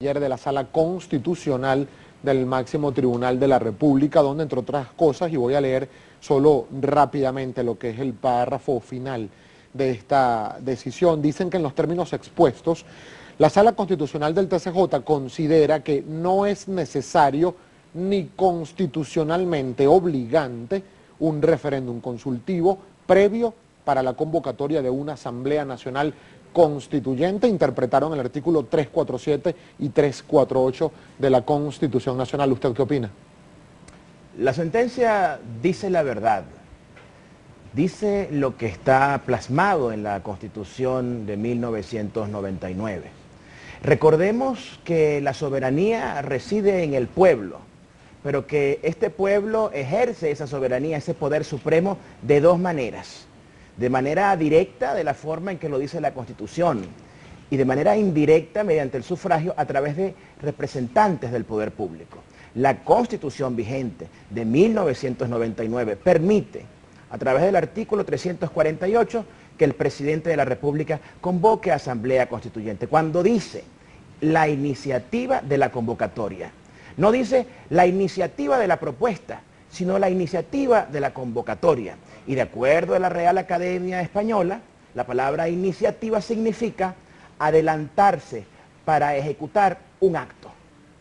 ayer de la Sala Constitucional del máximo tribunal de la República, donde entre otras cosas, y voy a leer solo rápidamente lo que es el párrafo final de esta decisión, dicen que en los términos expuestos, la Sala Constitucional del TCJ considera que no es necesario ni constitucionalmente obligante un referéndum consultivo previo para la convocatoria de una Asamblea Nacional Constituyente. Interpretaron el artículo 347 y 348 de la Constitución Nacional. ¿Usted qué opina? La sentencia dice la verdad, dice lo que está plasmado en la Constitución de 1999. Recordemos que la soberanía reside en el pueblo, pero que este pueblo ejerce esa soberanía, ese poder supremo de dos maneras. De manera directa, de la forma en que lo dice la Constitución, y de manera indirecta, mediante el sufragio, a través de representantes del poder público. La Constitución vigente de 1999 permite, a través del artículo 348, que el presidente de la República convoque a Asamblea Constituyente. Cuando dice la iniciativa de la convocatoria, no dice la iniciativa de la propuesta, sino la iniciativa de la convocatoria. Y de acuerdo a la Real Academia Española, la palabra iniciativa significa adelantarse para ejecutar un acto.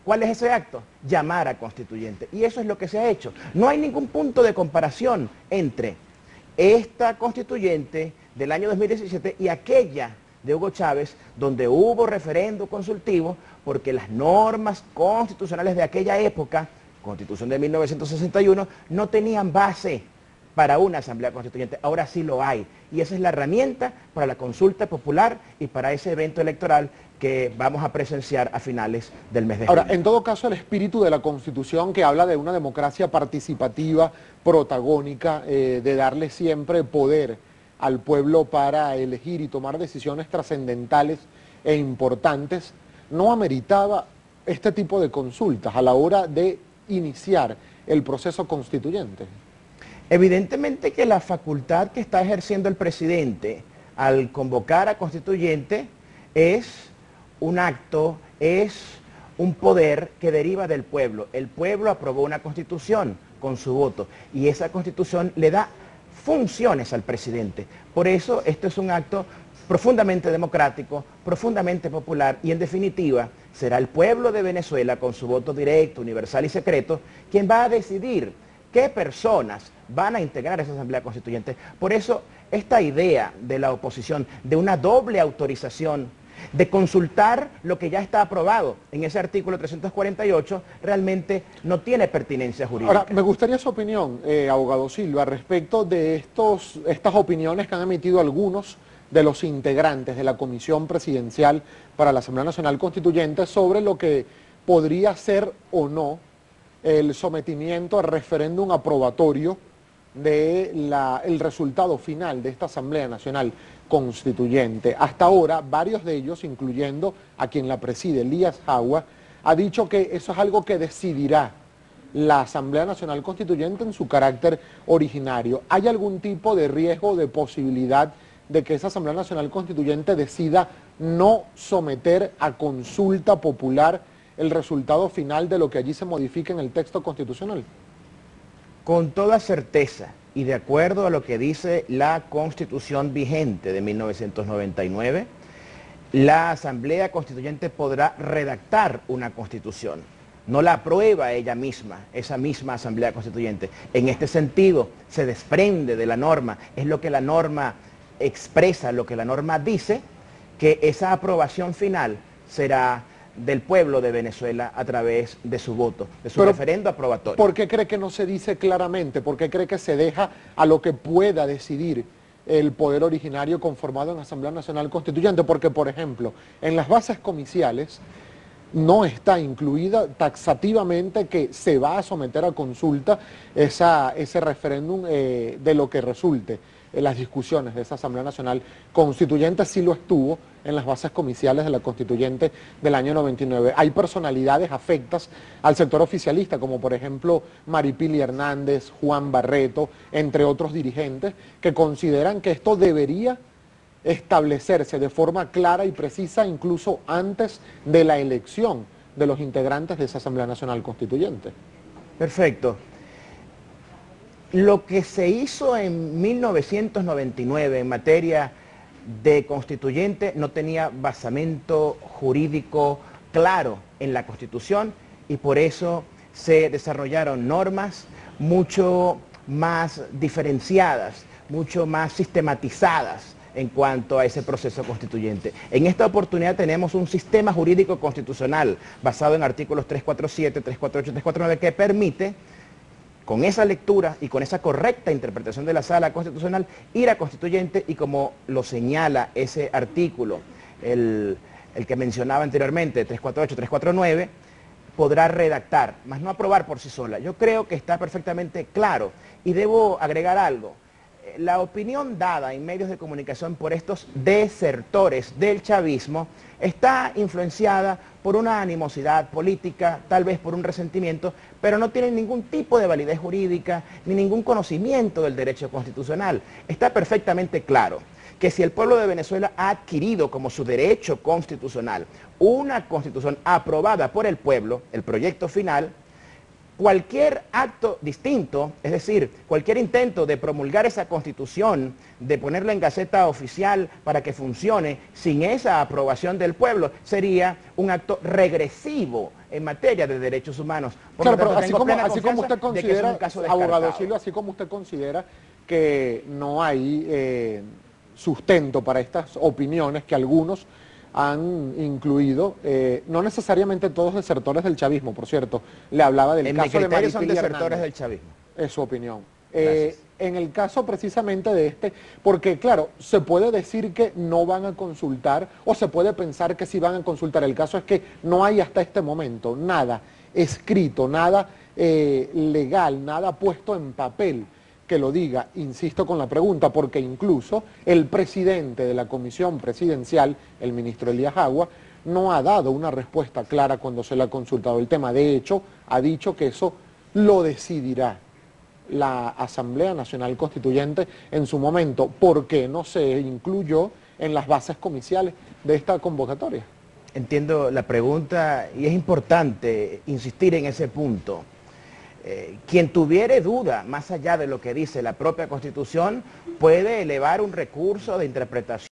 ¿Cuál es ese acto? Llamar a constituyente. Y eso es lo que se ha hecho. No hay ningún punto de comparación entre esta constituyente del año 2017 y aquella de Hugo Chávez, donde hubo referendo consultivo, porque las normas constitucionales de aquella época, Constitución de 1961, no tenían base para una asamblea constituyente. Ahora sí lo hay, y esa es la herramienta para la consulta popular y para ese evento electoral que vamos a presenciar a finales del mes de junio. Ahora, en todo caso, el espíritu de la Constitución, que habla de una democracia participativa, protagónica, de darle siempre poder al pueblo para elegir y tomar decisiones trascendentales e importantes, no ameritaba este tipo de consultas a la hora de iniciar el proceso constituyente. Evidentemente que la facultad que está ejerciendo el presidente al convocar a constituyente es un acto, es un poder que deriva del pueblo. El pueblo aprobó una constitución con su voto y esa constitución le da funciones al presidente. Por eso esto es un acto profundamente democrático, profundamente popular y en definitiva será el pueblo de Venezuela con su voto directo, universal y secreto quien va a decidir qué personas van a integrar esa Asamblea Constituyente. Por eso esta idea de la oposición de una doble autorización, de consultar lo que ya está aprobado en ese artículo 348, realmente no tiene pertinencia jurídica. Ahora, me gustaría su opinión, abogado Silva, respecto de estas opiniones que han emitido algunos de los integrantes de la Comisión Presidencial para la Asamblea Nacional Constituyente sobre lo que podría ser o no el sometimiento al referéndum aprobatorio del resultado final de esta Asamblea Nacional Constituyente. Hasta ahora, varios de ellos, incluyendo a quien la preside, Elías Jagua, ha dicho que eso es algo que decidirá la Asamblea Nacional Constituyente en su carácter originario. ¿Hay algún tipo de riesgo, de posibilidad de que esa Asamblea Nacional Constituyente decida no someter a consulta popular el resultado final de lo que allí se modifica en el texto constitucional? Con toda certeza y de acuerdo a lo que dice la Constitución vigente de 1999, la Asamblea Constituyente podrá redactar una Constitución. No la aprueba ella misma, esa misma Asamblea Constituyente. En este sentido, se desprende de la norma, es lo que la norma expresa, lo que la norma dice, que esa aprobación final será del pueblo de Venezuela a través de su voto, de su referendo aprobatorio. ¿Por qué cree que no se dice claramente? ¿Por qué cree que se deja a lo que pueda decidir el poder originario conformado en Asamblea Nacional Constituyente? Porque, por ejemplo, en las bases comiciales no está incluida taxativamente que se va a someter a consulta ese referéndum de lo que resulte en las discusiones de esa Asamblea Nacional Constituyente. Sí lo estuvo en las bases comiciales de la Constituyente del año 99. Hay personalidades afectas al sector oficialista, como por ejemplo Maripili Hernández, Juan Barreto, entre otros dirigentes, que consideran que esto debería establecerse de forma clara y precisa incluso antes de la elección de los integrantes de esa Asamblea Nacional Constituyente. Perfecto. Lo que se hizo en 1999 en materia de constituyente no tenía basamento jurídico claro en la Constitución y por eso se desarrollaron normas mucho más diferenciadas, mucho más sistematizadas en cuanto a ese proceso constituyente. En esta oportunidad tenemos un sistema jurídico constitucional basado en artículos 347, 348, 349 que permite, con esa lectura y con esa correcta interpretación de la Sala Constitucional, ir a constituyente y como lo señala ese artículo, el que mencionaba anteriormente, 348, 349, podrá redactar, más no aprobar por sí sola. Yo creo que está perfectamente claro y debo agregar algo. La opinión dada en medios de comunicación por estos desertores del chavismo está influenciada por una animosidad política, tal vez por un resentimiento, pero no tienen ningún tipo de validez jurídica ni ningún conocimiento del derecho constitucional. Está perfectamente claro que si el pueblo de Venezuela ha adquirido como su derecho constitucional una constitución aprobada por el pueblo, el proyecto final, cualquier acto distinto, es decir, cualquier intento de promulgar esa constitución, de ponerla en Gaceta Oficial para que funcione sin esa aprobación del pueblo, sería un acto regresivo en materia de derechos humanos. Claro, pero así como usted considera, abogado Silva, así como usted considera que no hay sustento para estas opiniones que algunos han incluido, no necesariamente todos desertores del chavismo, por cierto. Le hablaba del caso de Maripili son desertores Hernández. del chavismo. Es su opinión. En el caso precisamente de este, porque claro, se puede decir que no van a consultar o se puede pensar que sí van a consultar. El caso es que no hay hasta este momento nada escrito, nada legal, nada puesto en papel que lo diga. Insisto con la pregunta, porque incluso el presidente de la comisión presidencial, el ministro Elías Agua, no ha dado una respuesta clara cuando se le ha consultado el tema. De hecho, ha dicho que eso lo decidirá la Asamblea Nacional Constituyente en su momento, porque no se incluyó en las bases comiciales de esta convocatoria. Entiendo la pregunta y es importante insistir en ese punto. Quien tuviere duda, más allá de lo que dice la propia Constitución, puede elevar un recurso de interpretación